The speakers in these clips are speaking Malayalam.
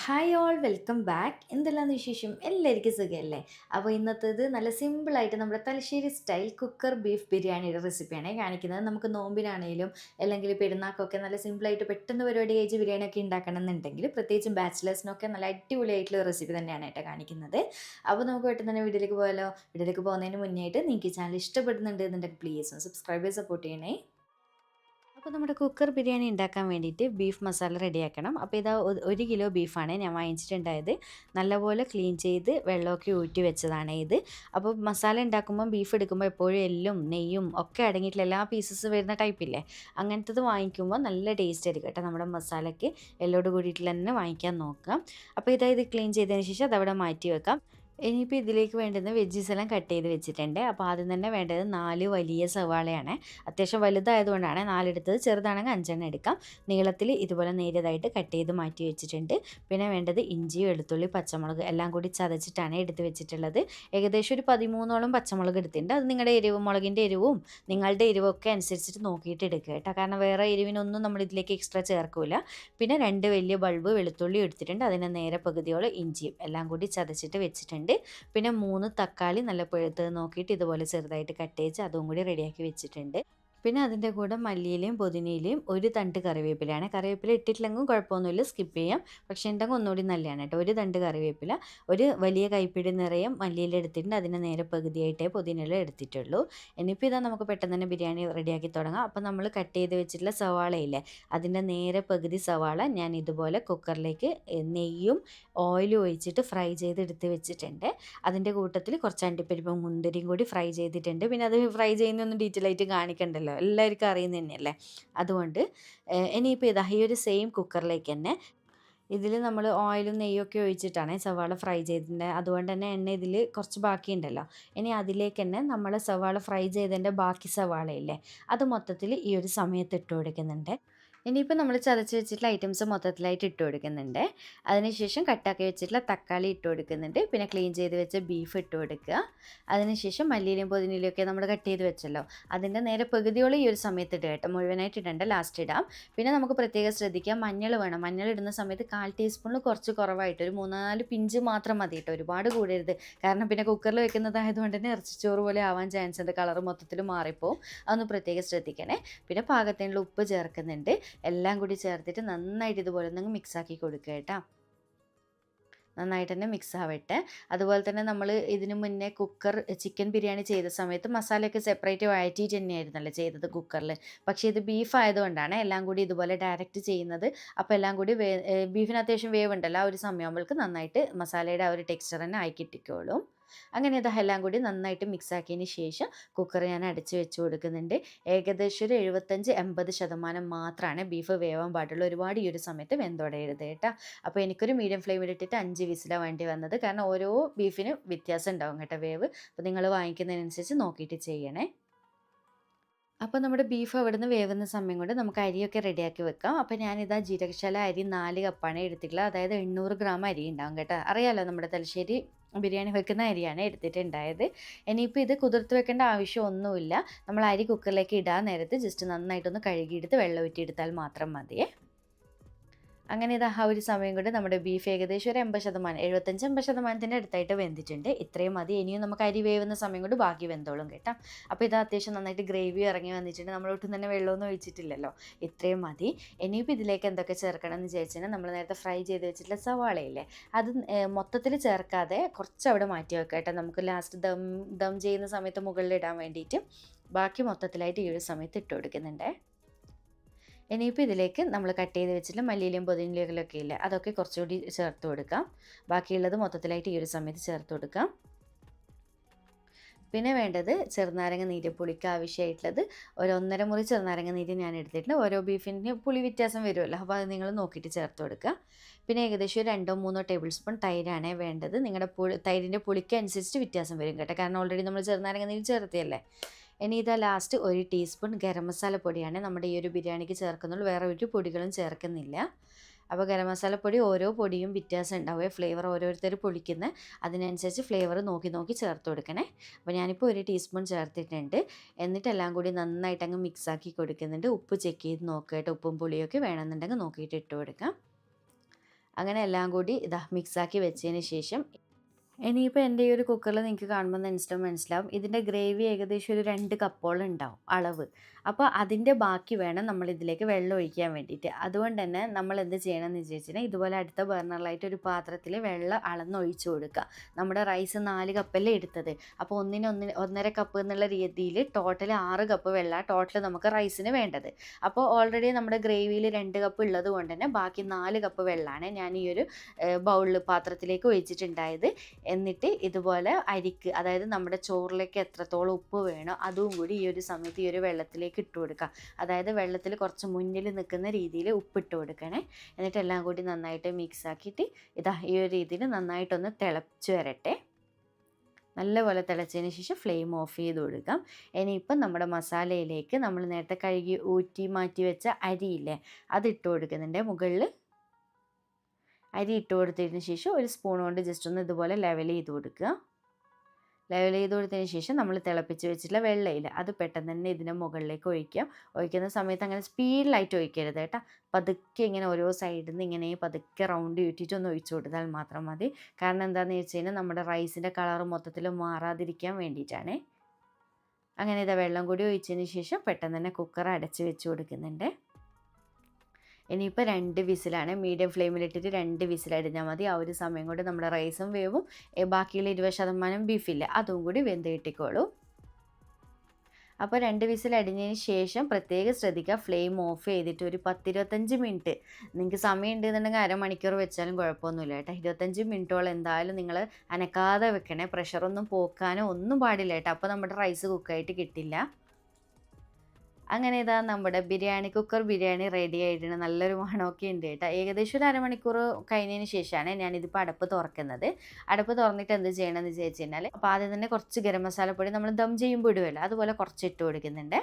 Hi all welcome back. എന്തെല്ലാന്ന് വിശേഷം? എല്ലാവർക്കും സുഖമല്ലേ? അപ്പോൾ ഇന്നത്തേത് നല്ല സിമ്പിളായിട്ട് നമ്മുടെ തലശ്ശേരി സ്റ്റൈൽ കുക്കർ ബീഫ് ബിരിയാണിയുടെ റെസിപ്പിയാണ് കാണിക്കുന്നത്. നമുക്ക് നോമ്പിനാണേലും അല്ലെങ്കിൽ പെരുന്നാൾക്കൊക്കെ നല്ല സിമ്പിളായിട്ട് പെട്ടെന്ന് പരിപാടി കഴിച്ച് ബിരിയാണിയൊക്കെ ഉണ്ടാക്കണം എന്നുണ്ടെങ്കിൽ പ്രത്യേകിച്ചും ബാച്ചിലേഴ്സിനൊക്കെ നല്ല അടിപൊളിയായിട്ടുള്ള റെസിപ്പി തന്നെയാണ് കാണിക്കുന്നത്. അപ്പോൾ നമുക്ക് പെട്ടെന്ന് തന്നെ വീഡിയോയിലേക്ക് പോയാലോ? വീഡിയോയിലേക്ക് പോകുന്നതിന് മുന്നേ ആയിട്ട് നിങ്ങൾക്ക് ഈ ചാനൽ ഇഷ്ടപ്പെടുന്നുണ്ട് എന്നുണ്ടെങ്കിൽ പ്ലീസ് ഒന്ന് സബ്സ്ക്രൈബ് ചെയ്ത് സപ്പോർട്ട് ചെയ്യണേ. അപ്പോൾ നമ്മുടെ കുക്കർ ബിരിയാണി ഉണ്ടാക്കാൻ വേണ്ടിയിട്ട് ബീഫ് മസാല റെഡിയാക്കണം. അപ്പോൾ ഇതാ 1 കിലോ ബീഫാണ് ഞാൻ വാങ്ങിച്ചിട്ടുണ്ടായത്. നല്ലപോലെ ക്ലീൻ ചെയ്ത് വെള്ളമൊക്കെ ഊറ്റി വെച്ചതാണ് ഇത്. അപ്പോൾ മസാല ഉണ്ടാക്കുമ്പോൾ ബീഫ് എടുക്കുമ്പോൾ എപ്പോഴും എല്ലും നെയ്യും ഒക്കെ അടങ്ങിയിട്ടുള്ള എല്ലാ പീസസ് വരുന്ന ടൈപ്പില്ലേ, അങ്ങനത്തത് വാങ്ങിക്കുമ്പോൾ നല്ല ടേസ്റ്റ് ആയിരിക്കും കേട്ടോ. നമ്മുടെ മസാലയ്ക്ക് എല്ലോട് കൂടിയിട്ടുള്ള തന്നെ വാങ്ങിക്കാൻ നോക്കാം. അപ്പോൾ ഇത് ക്ലീൻ ചെയ്തതിന് ശേഷം അതവിടെ മാറ്റി വെക്കാം. ഇനിയിപ്പോൾ ഇതിലേക്ക് വേണ്ടുന്ന വെജ്ജീസ് എല്ലാം കട്ട് ചെയ്ത് വെച്ചിട്ടുണ്ട്. അപ്പോൾ ആദ്യം തന്നെ വേണ്ടത് 4 വലിയ സവാളയാണ്. അത്യാവശ്യം വലുതായതുകൊണ്ടാണ് 4 എടുത്തത്. ചെറുതാണെങ്കിൽ 5 എണ്ണം എടുക്കാം. നീളത്തിൽ ഇതുപോലെ നേരിയതായിട്ട് കട്ട് ചെയ്ത് മാറ്റി വെച്ചിട്ടുണ്ട്. പിന്നെ വേണ്ടത് ഇഞ്ചി, വെളുത്തുള്ളി, പച്ചമുളക് എല്ലാം കൂടി ചതച്ചിട്ടാണ് എടുത്ത് വെച്ചിട്ടുള്ളത്. ഏകദേശം ഒരു 13ഓളം പച്ചമുളക് എടുത്തിട്ടുണ്ട്. അത് നിങ്ങളുടെ മുളകിൻ്റെ എരിവും നിങ്ങളുടെ എരിവൊക്കെ അനുസരിച്ചിട്ട് നോക്കിയിട്ട് എടുക്കുക കേട്ടോ. കാരണം വേറെ എരിവിനൊന്നും നമ്മൾ ഇതിലേക്ക് എക്സ്ട്രാ ചേർക്കില്ല. പിന്നെ 2 വലിയ ബൾബ് വെളുത്തുള്ളി എടുത്തിട്ടുണ്ട്. അതിന് നേരെ പകുതിയോളം ഇഞ്ചിയും എല്ലാം കൂടി ചതച്ചിട്ട് വെച്ചിട്ടുണ്ട്. പിന്നെ 3 തക്കാളി നല്ല പഴുത്തത് നോക്കിയിട്ട് ഇതുപോലെ ചെറുതായിട്ട് കട്ട് ചെയ്ത് അതും കൂടി റെഡിയാക്കി വെച്ചിട്ടുണ്ട്. പിന്നെ അതിൻ്റെ കൂടെ മല്ലിയിലയും പുതിനയിലയും ഒരു തണ്ട് കറിവേപ്പിലയാണ്. കറിവേപ്പില ഇട്ടിട്ടില്ലെങ്കിലും കുഴപ്പമൊന്നുമില്ല, സ്കിപ്പ് ചെയ്യാം. പക്ഷേ ഉണ്ടെങ്കിൽ ഒന്നുകൂടി നല്ലതാണ് കേട്ടോ. ഒരു തണ്ട് കറിവേപ്പില, ഒരു വലിയ കൈപ്പിടി നിറയെ മല്ലിയില എടുത്തിട്ടുണ്ട്. അതിന് നേരെ പകുതിയായിട്ടേ പുതിനയില എടുത്തിട്ടുള്ളൂ. ഇനിയിപ്പോൾ ഇതാ നമുക്ക് പെട്ടെന്ന് തന്നെ ബിരിയാണി റെഡിയാക്കി തുടങ്ങാം. അപ്പോൾ നമ്മൾ കട്ട് ചെയ്ത് വെച്ചിട്ടുള്ള സവാളയില്ലേ, അതിൻ്റെ നേരെ പകുതി സവാള ഞാൻ ഇതുപോലെ കുക്കറിലേക്ക് നെയ്യും ഓയിലും ഒഴിച്ചിട്ട് ഫ്രൈ ചെയ്ത് എടുത്ത് വെച്ചിട്ടുണ്ട്. അതിൻ്റെ കൂട്ടത്തിൽ കുറച്ച് അണ്ടിപ്പരിപ്പും മുന്തിരിയും കൂടി ഫ്രൈ ചെയ്തിട്ടുണ്ട്. പിന്നെ അത് ഫ്രൈ ചെയ്യുന്നൊന്നും ഡീറ്റെയിൽ ആയിട്ട് കാണിക്കണ്ടല്ലോ, എല്ലാവർക്കും അറിയുന്നത് തന്നെയല്ലേ. അതുകൊണ്ട് ഇനിയിപ്പോൾ ഇതാ ഈ ഒരു സെയിം കുക്കറിലേക്ക് തന്നെ ഇതിൽ നമ്മൾ ഓയിലും നെയ്യൊക്കെ ഒഴിച്ചിട്ടാണ് സവാള ഫ്രൈ ചെയ്തിട്ടുണ്ട്. അതുകൊണ്ട് തന്നെ എണ്ണ ഇതിൽ കുറച്ച് ബാക്കിയുണ്ടല്ലോ. ഇനി അതിലേക്ക് തന്നെ നമ്മൾ സവാള ഫ്രൈ ചെയ്തതിൻ്റെ ബാക്കി സവാളയില്ലേ, അത് മൊത്തത്തിൽ ഈ ഒരു സമയത്ത് ഇട്ട് കൊടുക്കുന്നുണ്ട്. ഇനിയിപ്പോൾ നമ്മൾ ചതച്ച് വെച്ചിട്ടുള്ള ഐറ്റംസ് മൊത്തത്തിലായിട്ട് ഇട്ട് കൊടുക്കുന്നുണ്ട്. അതിനുശേഷം കട്ടാക്കി വെച്ചിട്ടുള്ള തക്കാളി ഇട്ട് കൊടുക്കുന്നുണ്ട്. പിന്നെ ക്ലീൻ ചെയ്ത് വെച്ച ബീഫ് ഇട്ട് കൊടുക്കുക. അതിനുശേഷം മല്ലിയിലയും പുതിനയിലയൊക്കെ നമ്മൾ കട്ട് ചെയ്ത് വെച്ചല്ലോ, അതിൻ്റെ നേരെ പകുതിയോളം ഈ ഒരു സമയത്ത് ഇടുക കേട്ടോ. മുഴുവനായിട്ട് ഇടേണ്ട, ലാസ്റ്റ് ഇടാം. പിന്നെ നമുക്ക് പ്രത്യേകം ശ്രദ്ധിക്കാം, മഞ്ഞൾ വേണം. മഞ്ഞൾ ഇടുന്ന സമയത്ത് 1/4 ടീസ്പൂണിൽ കുറച്ച് കുറവായിട്ട് ഒരു 3-4 പിഞ്ച് മാത്രം മതി കേട്ടോ, ഒരുപാട് കൂടരുത്. കാരണം പിന്നെ കുക്കറിൽ വെക്കുന്നതായതുകൊണ്ട് തന്നെ ഇറച്ചിച്ചോറ് പോലെ ആവാൻ ചാൻസ് ഉണ്ട്, കളർ മൊത്തത്തിൽ മാറിപ്പോവും. അതൊന്ന് പ്രത്യേകം ശ്രദ്ധിക്കണേ. പിന്നെ പാകത്തിനുള്ള ഉപ്പ് ചേർക്കുന്നുണ്ട്. എല്ലാം കൂടി ചേർത്തിട്ട് നന്നായിട്ട് ഇതുപോലെ ഒന്ന് മിക്സാക്കി കൊടുക്കുക കേട്ടോ. നന്നായിട്ട് തന്നെ മിക്സ് ആവട്ടെ. അതുപോലെ തന്നെ നമ്മൾ ഇതിനു മുന്നേ ചിക്കൻ ബിരിയാണി ചെയ്ത സമയത്ത് മസാലയൊക്കെ സെപ്പറേറ്റ് വഴറ്റിയിട്ട് തന്നെയായിരുന്നല്ലോ ചെയ്തത് കുക്കറിൽ. പക്ഷേ ഇത് ബീഫ് ആയതുകൊണ്ടാണ് എല്ലാം കൂടി ഇതുപോലെ ഡയറക്റ്റ് ചെയ്യുന്നത്. അപ്പോൾ എല്ലാം കൂടി ബീഫിന് അത്യാവശ്യം വേവുണ്ടല്ലോ, ആ ഒരു സമയമാകുമ്പോൾക്ക് നന്നായിട്ട് മസാലയുടെ ആ ഒരു ടെക്സ്ചർ തന്നെ ആയി കിട്ടിക്കോളും. അങ്ങനെ ഇതെല്ലാം കൂടി നന്നായിട്ട് മിക്സാക്കിയതിന് ശേഷം കുക്കർ ഞാൻ അടച്ച് വെച്ച് കൊടുക്കുന്നുണ്ട്. ഏകദേശം ഒരു 75-80% മാത്രമാണ് ബീഫ് വേവാൻ പാടുള്ളൂ. ഒരുപാട് ഈ ഒരു സമയത്ത് വെന്തോടരുത് കേട്ടോ. അപ്പോൾ എനിക്കൊരു മീഡിയം ഫ്ലെയിമിൽ ഇട്ടിട്ട് 5 വിസിലാണ് വേണ്ടി വന്നത്. കാരണം ഓരോ ബീഫിനും വ്യത്യാസം ഉണ്ടാവും കേട്ടോ വേവ്. അപ്പോൾ നിങ്ങൾ വാങ്ങിക്കുന്നതിനനുസരിച്ച് നോക്കിയിട്ട് ചെയ്യണേ. അപ്പോൾ നമ്മുടെ ബീഫ് അവിടുന്ന് വേവുന്ന സമയം കൊണ്ട് നമുക്ക് അരിയൊക്കെ റെഡിയാക്കി വെക്കാം. അപ്പോൾ ഞാനിതാ ജീരകശാല അരി 4 കപ്പാണ് എടുത്തിട്ടുള്ളത്. അതായത് 800 ഗ്രാം അരി ഉണ്ടാവും കേട്ടോ. അറിയാലോ, നമ്മുടെ തലശ്ശേരി ബിരിയാണി വെക്കുന്ന അരിയാണ് എടുത്തിട്ടുണ്ടായത്. ഇനിയിപ്പോൾ ഇത് കുതിർത്ത് വെക്കേണ്ട ആവശ്യമൊന്നുമില്ല. നമ്മൾ അരി കുക്കറിലേക്ക് ഇടാൻ നേരത്ത് ജസ്റ്റ് നന്നായിട്ടൊന്ന് കഴുകിയെടുത്ത് വെള്ളം ഊറ്റിയെടുത്താൽ മാത്രം മതിയേ. അങ്ങനെ ഇത് ആ ഒരു സമയം കൊണ്ട് നമ്മുടെ ബീഫ് ഏകദേശം ഒരു 80%, 75-80% അടുത്തായിട്ട് വെന്തിട്ടുണ്ട്. ഇത്രയും മതി. ഇനിയും നമുക്ക് അരി വേവുന്ന സമയം കൊണ്ട് ബാക്കി വെന്തോളും കേട്ടോ. അപ്പോൾ ഇത് അത്യാവശ്യം നന്നായിട്ട് ഗ്രേവി ഇറങ്ങി വന്നിട്ടുണ്ട്. നമ്മളൊട്ടും തന്നെ വെള്ളമൊന്നും ഒഴിച്ചിട്ടില്ലല്ലോ, ഇത്രയും മതി. ഇനിയിപ്പോൾ ഇതിലേക്ക് എന്തൊക്കെ ചേർക്കണം എന്ന് ചോദിച്ചാൽ, നമ്മൾ നേരത്തെ ഫ്രൈ ചെയ്ത് വെച്ചിട്ടുള്ള സവാളയില്ലേ, അത് മൊത്തത്തിൽ ചേർക്കാതെ കുറച്ച് അവിടെ മാറ്റി വെക്കാം കേട്ടോ. നമുക്ക് ലാസ്റ്റ് ദം ചെയ്യുന്ന സമയത്ത് മുകളിലിടാൻ വേണ്ടിയിട്ട് ബാക്കി മൊത്തത്തിലായിട്ട് ഈ ഒരു സമയത്ത് ഇട്ട് കൊടുക്കുന്നുണ്ട്. ഇനിയിപ്പോൾ ഇതിലേക്ക് നമ്മൾ കട്ട് ചെയ്ത് വെച്ചിട്ടുള്ള മല്ലിയിലയും പുതിനയിലയൊക്കെ ഇല്ലേ, അതൊക്കെ കുറച്ചുകൂടി ചേർത്ത് കൊടുക്കാം. ബാക്കിയുള്ളത് മൊത്തത്തിലായിട്ട് ഈ ഒരു സമയത്ത് ചേർത്ത് കൊടുക്കാം. പിന്നെ വേണ്ടത് ചെറുനാരങ്ങ നീര്, പുളിക്ക് ആവശ്യമായിട്ടുള്ളത് ഒരു 1.5 മുറി ചെറുനാരങ്ങ നീര് ഞാൻ എടുത്തിട്ടുണ്ട്. ഓരോ ബീഫിൻ്റെ പുളി വ്യത്യാസം വരുമല്ലോ, അപ്പോൾ അത് നിങ്ങൾ നോക്കിയിട്ട് ചേർത്ത് കൊടുക്കുക. പിന്നെ ഏകദേശം 2-3 ടേബിൾ സ്പൂൺ തൈരാണ് വേണ്ടത്. നിങ്ങളുടെ തൈരിൻ്റെ പുളിക്ക് അനുസരിച്ച് വ്യത്യാസം വരും കേട്ടോ, കാരണം ഓൾറെഡി നമ്മൾ ചെറുനാരങ്ങ നീര് ചേർത്തിയല്ലേ. ഇനി ഇതാ ലാസ്റ്റ് 1 ടീസ്പൂൺ ഗരം മസാല പൊടിയാണ് നമ്മുടെ ഈ ഒരു ബിരിയാണിക്ക് ചേർക്കുന്നുള്ളൂ, വേറെ ഒരു പൊടികളും ചേർക്കുന്നില്ല. അപ്പോൾ ഗരം മസാലപ്പൊടി ഓരോ പൊടിയും വ്യത്യാസം ഉണ്ടാവുക, ഫ്ലേവർ ഓരോരുത്തർ പൊടിക്കുന്ന അതിനനുസരിച്ച് ഫ്ലേവർ നോക്കി നോക്കി ചേർത്ത് കൊടുക്കണേ. അപ്പോൾ ഞാനിപ്പോൾ 1 ടീസ്പൂൺ ചേർത്തിട്ടുണ്ട്. എന്നിട്ട് എല്ലാം കൂടി നന്നായിട്ട് അങ്ങ് മിക്സാക്കി കൊടുക്കുന്നുണ്ട്. ഉപ്പ് ചെക്ക് ചെയ്ത് നോക്കുക കേട്ടോ, ഉപ്പും പുളിയൊക്കെ വേണമെന്നുണ്ടെങ്കിൽ നോക്കിയിട്ട് ഇട്ട് കൊടുക്കാം. അങ്ങനെ എല്ലാം കൂടി ഇതാ മിക്സാക്കി വെച്ചതിന് ശേഷം ഇനിയിപ്പോൾ എൻ്റെ ഈ ഒരു കുക്കറിൽ നിങ്ങൾക്ക് കാണുമ്പോൾ മനസ്സിലാവും ഇതിൻ്റെ ഗ്രേവി ഏകദേശം ഒരു 2 കപ്പോളം ഉണ്ടാവും അളവ്. അപ്പോൾ അതിൻ്റെ ബാക്കി വേണം നമ്മളിതിലേക്ക് വെള്ളം ഒഴിക്കാൻ വേണ്ടിയിട്ട്. അതുകൊണ്ട് തന്നെ നമ്മൾ എന്ത് ചെയ്യണമെന്ന് വിചാരിച്ചാൽ ഇതുപോലെ അടുത്ത ബർണറിലായിട്ട് ഒരു പാത്രത്തിൽ വെള്ളം അളന്നൊഴിച്ച് കൊടുക്കുക. നമ്മുടെ റൈസ് 4 കപ്പല്ലേ എടുത്തത്. അപ്പോൾ 1.5 കപ്പ് എന്നുള്ള രീതിയിൽ ടോട്ടൽ 6 കപ്പ് വെള്ളം ടോട്ടൽ നമുക്ക് റൈസിന് വേണ്ടത്. അപ്പോൾ ഓൾറെഡി നമ്മുടെ ഗ്രേവിയിൽ 2 കപ്പ് ഉള്ളത് കൊണ്ട് തന്നെ ബാക്കി 4 കപ്പ് വെള്ളമാണ് ഞാൻ ഈ ഒരു പാത്രത്തിലേക്ക് ഒഴിച്ചിട്ടുണ്ടായത്. എന്നിട്ട് ഇതുപോലെ അരിക്ക്, അതായത് നമ്മുടെ ചോറിലേക്ക് എത്രത്തോളം ഉപ്പ് വേണോ അതും കൂടി ഈ ഒരു സമയത്ത് ഈ ഒരു വെള്ളത്തിലേക്ക് ഇട്ട് കൊടുക്കുക. അതായത് വെള്ളത്തിൽ കുറച്ച് മുന്നിൽ നിൽക്കുന്ന രീതിയിൽ ഉപ്പിട്ട് കൊടുക്കണേ. എന്നിട്ട് എല്ലാം കൂടി നന്നായിട്ട് മിക്സ് ആക്കിയിട്ട് ഇതാ ഈ ഒരു രീതിയിൽ നന്നായിട്ടൊന്ന് തിളച്ച് വരട്ടെ. നല്ലപോലെ തിളച്ചതിന് ശേഷം ഫ്ലെയിം ഓഫ് ചെയ്ത് കൊടുക്കാം. ഇനിയിപ്പം നമ്മുടെ മസാലയിലേക്ക് നമ്മൾ നേരത്തെ കഴുകി ഊറ്റി മാറ്റി വെച്ച അരിയില്ലേ, അതിട്ട് കൊടുക്കുന്നുണ്ട്. മുകളിൽ അരി ഇട്ട് കൊടുത്തതിന് ശേഷം ഒരു സ്പൂൺ കൊണ്ട് ജസ്റ്റ് ഒന്ന് ഇതുപോലെ ലെവൽ ചെയ്ത് കൊടുക്കുക. ലെവൽ ചെയ്ത് കൊടുത്തതിന് ശേഷം നമ്മൾ തിളപ്പിച്ച് വെച്ചിട്ടുള്ള വെള്ളയില്ല അത് പെട്ടെന്ന് തന്നെ ഇതിൻ്റെ മുകളിലേക്ക് ഒഴിക്കാം. ഒഴിക്കുന്ന സമയത്ത് അങ്ങനെ സ്പീഡിലായിട്ട് ഒഴിക്കരുത് കേട്ടോ. പതുക്കെ ഇങ്ങനെ ഓരോ സൈഡിൽ നിന്ന് ഇങ്ങനെ പതുക്കെ റൗണ്ട് ചുറ്റിയിട്ട് ഒന്ന് ഒഴിച്ചു കൊടുത്താൽ മാത്രം മതി. കാരണം എന്താണെന്ന് വെച്ച് കഴിഞ്ഞാൽ നമ്മുടെ റൈസിൻ്റെ കളർ മൊത്തത്തിൽ മാറാതിരിക്കാൻ വേണ്ടിയിട്ടാണ്. അങ്ങനെ ഇതാ വെള്ളം കൂടി ഒഴിച്ചതിന് ശേഷം പെട്ടെന്ന് തന്നെ കുക്കർ അടച്ച് വെച്ച് കൊടുക്കുന്നുണ്ട്. ഇനിയിപ്പോൾ 2 വിസിലാണ്. മീഡിയം ഫ്ലെയിമിലിട്ടിട്ട് 2 വിസിലടിഞ്ഞാൽ മതി. ആ ഒരു സമയം കൊണ്ട് നമ്മുടെ റൈസും വേവും. ബാക്കിയുള്ള 20% ബീഫില്ലേ അതും കൂടി വെന്ത് കിട്ടിക്കോളും. അപ്പോൾ 2 വിസിലടിഞ്ഞതിന് ശേഷം പ്രത്യേകം ശ്രദ്ധിക്കുക, ഫ്ലെയിം ഓഫ് ചെയ്തിട്ട് ഒരു 10-25 മിനിറ്റ്, നിങ്ങൾക്ക് സമയം ഉണ്ടെന്നുണ്ടെങ്കിൽ അരമണിക്കൂർ വെച്ചാലും കുഴപ്പമൊന്നുമില്ല കേട്ടോ. 25 മിനിറ്റോളം എന്തായാലും നിങ്ങൾ അനക്കാതെ വെക്കണേ. പ്രഷറൊന്നും പോക്കാനോ ഒന്നും പാടില്ല കേട്ടോ. അപ്പോൾ നമ്മുടെ റൈസ് കുക്കായിട്ട് കിട്ടില്ല. അങ്ങനെ ഇതാ നമ്മുടെ കുക്കർ ബിരിയാണി റെഡി ആയിട്ടുണ്ട്. നല്ലൊരു മണമൊക്കെ ഉണ്ട് കേട്ടോ. ഏകദേശം ഒരു അരമണിക്കൂർ കഴിഞ്ഞതിന് ശേഷമാണ് ഞാനിതിപ്പോൾ അടപ്പ് തുറക്കുന്നത്. അടപ്പ് തുറന്നിട്ട് എന്ത് ചെയ്യണമെന്ന് വിചാരിച്ചു കഴിഞ്ഞാൽ, അപ്പോൾ ആദ്യം തന്നെ കുറച്ച് ഗരം മസാലപ്പൊടി നമ്മൾ ദം ചെയ്യുമ്പോൾ ഇടുമല്ലോ, അതുപോലെ കുറച്ച് ഇട്ട് കൊടുക്കുന്നുണ്ട്.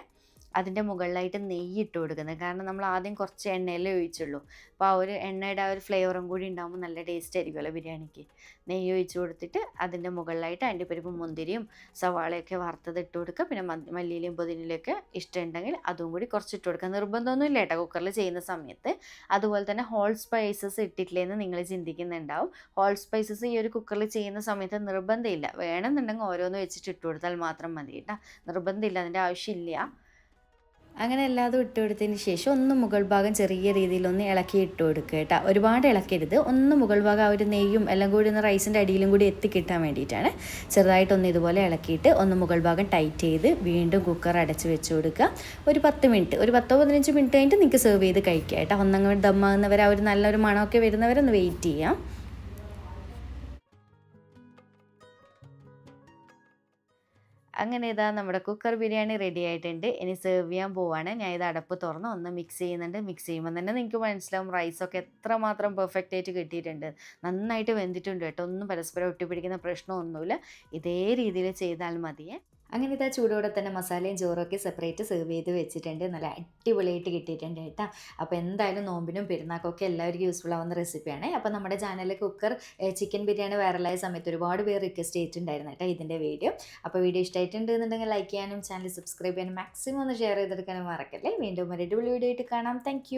അതിൻ്റെ മുകളിലായിട്ട് നെയ്യ് ഇട്ട് കൊടുക്കുന്നത്. കാരണം നമ്മൾ ആദ്യം കുറച്ച് എണ്ണയിലേ ഒഴിച്ചുള്ളൂ. അപ്പോൾ ആ ഒരു എണ്ണയുടെ ആ ഒരു ഫ്ലേവറും കൂടി ഉണ്ടാകുമ്പോൾ നല്ല ടേസ്റ്റ് ആയിരിക്കുമല്ലോ ബിരിയാണിക്ക്. നെയ്യ് ഒഴിച്ച് കൊടുത്തിട്ട് അതിൻ്റെ മുകളിലായിട്ട് അണ്ടിപ്പരിപ്പും മുന്തിരിയും സവാളയൊക്കെ വറുത്തത് ഇട്ട് കൊടുക്കുക. പിന്നെ മല്ലിയിലും പുതിനയിലൊക്കെ ഇഷ്ടമുണ്ടെങ്കിൽ അതും കൂടി കുറച്ച് ഇട്ട് കൊടുക്കുക. നിർബന്ധമൊന്നും ഇല്ല കേട്ടോ കുക്കറിൽ ചെയ്യുന്ന സമയത്ത്. അതുപോലെ തന്നെ ഹോൾ സ്പൈസസ് ഇട്ടിട്ടില്ലെന്ന് നിങ്ങൾ ചിന്തിക്കുന്നുണ്ടാവും. ഹോൾ സ്പൈസസ് ഈ ഒരു കുക്കറിൽ ചെയ്യുന്ന സമയത്ത് നിർബന്ധമില്ല. വേണമെന്നുണ്ടെങ്കിൽ ഓരോന്ന് വെച്ചിട്ട് ഇട്ട് കൊടുത്താൽ മാത്രം മതി കേട്ടോ. നിർബന്ധമില്ല, അതിൻ്റെ ആവശ്യമില്ല. അങ്ങനെ എല്ലാതും ഇട്ട് കൊടുത്തതിന് ശേഷം ഒന്ന് മുകൾ ഭാഗം ചെറിയ രീതിയിലൊന്ന് ഇളക്കി ഇട്ട് കൊടുക്കുക കേട്ടോ. ഒരുപാട് ഇളക്കരുത്. ഒന്ന് മുകൾ ഭാഗം ആ ഒരു നെയ്യും എല്ലാം കൂടി ഒന്ന് റൈസിൻ്റെ അടിയിലും കൂടി എത്തിക്കിട്ടാൻ വേണ്ടിയിട്ടാണ്. ചെറുതായിട്ടൊന്ന് ഇതുപോലെ ഇളക്കിയിട്ട് ഒന്ന് മുകൾ ഭാഗം ടൈറ്റ് ചെയ്ത് വീണ്ടും കുക്കർ അടച്ച് വെച്ച് കൊടുക്കുക. ഒരു 10 മിനിറ്റ്, ഒരു 10-15 മിനിറ്റ് കഴിഞ്ഞിട്ട് നിങ്ങൾക്ക് സെർവ് ചെയ്ത് കഴിക്കുക കേട്ടോ. ഒന്നങ്ങ് ദമ്മാകുന്നവരെ ആ ഒരു നല്ലൊരു മണമൊക്കെ വരുന്നവരെ ഒന്ന് വെയിറ്റ് ചെയ്യാം. അങ്ങനെ ഇതാ നമ്മുടെ കുക്കർ ബിരിയാണി റെഡി ആയിട്ടുണ്ട്. ഇനി സെർവ് ചെയ്യാൻ പോവാണ്. ഞാൻ ഇത് അടപ്പ് തുറന്ന് ഒന്ന് മിക്സ് ചെയ്യുന്നുണ്ട്. മിക്സ് ചെയ്യുമ്പോൾ തന്നെ നിങ്ങൾക്ക് മനസ്സിലാവും റൈസൊക്കെ എത്രമാത്രം പെർഫെക്റ്റ് ആയിട്ട് കിട്ടിയിട്ടുണ്ട്. നന്നായിട്ട് വെന്തിട്ടുണ്ട് കേട്ടോ. ഒന്നും പരസ്പരം ഒട്ടിപ്പിടിക്കുന്ന പ്രശ്നമൊന്നുമില്ല. ഇതേ രീതിയിൽ ചെയ്താൽ മതിയേ. അങ്ങനെ ഇതാ ചൂടോടെ തന്നെ മസാലയും ചോറൊക്കെ സെപ്പറേറ്റ് സെർവ് ചെയ്ത് വെച്ചിട്ടുണ്ട്. നല്ല അടിപൊളിയായിട്ട് കിട്ടിയിട്ടുണ്ട് കേട്ടോ. അപ്പോൾ എന്തായാലും നോമ്പിനും പെരുന്നാൾക്കൊക്കെ എല്ലാവർക്കും യൂസ്ഫുൾ ആവുന്ന റെസിപ്പിയാണ്. അപ്പോൾ നമ്മുടെ ചാനലിൽ കുക്കർ ചിക്കൻ ബിരിയാണി വൈറലായ സമയത്ത് ഒരുപാട് പേര് റിക്വസ്റ്റ് ചെയ്തിട്ടുണ്ടായിരുന്നു കേട്ടോ ഇതിൻ്റെ വീഡിയോ. അപ്പോൾ വീഡിയോ ഇഷ്ടമായിട്ടുണ്ട് എന്നുണ്ടെങ്കിൽ ലൈക്ക് ചെയ്യാനും ചാനൽ സബ്സ്ക്രൈബ് ചെയ്യാനും മാക്സിമം ഒന്ന് ഷെയർ ചെയ്തെടുക്കാനും മറക്കല്ലേ. വീണ്ടും ഒരു അടിപൊളി വീഡിയോ ആയിട്ട് കാണാം. താങ്ക്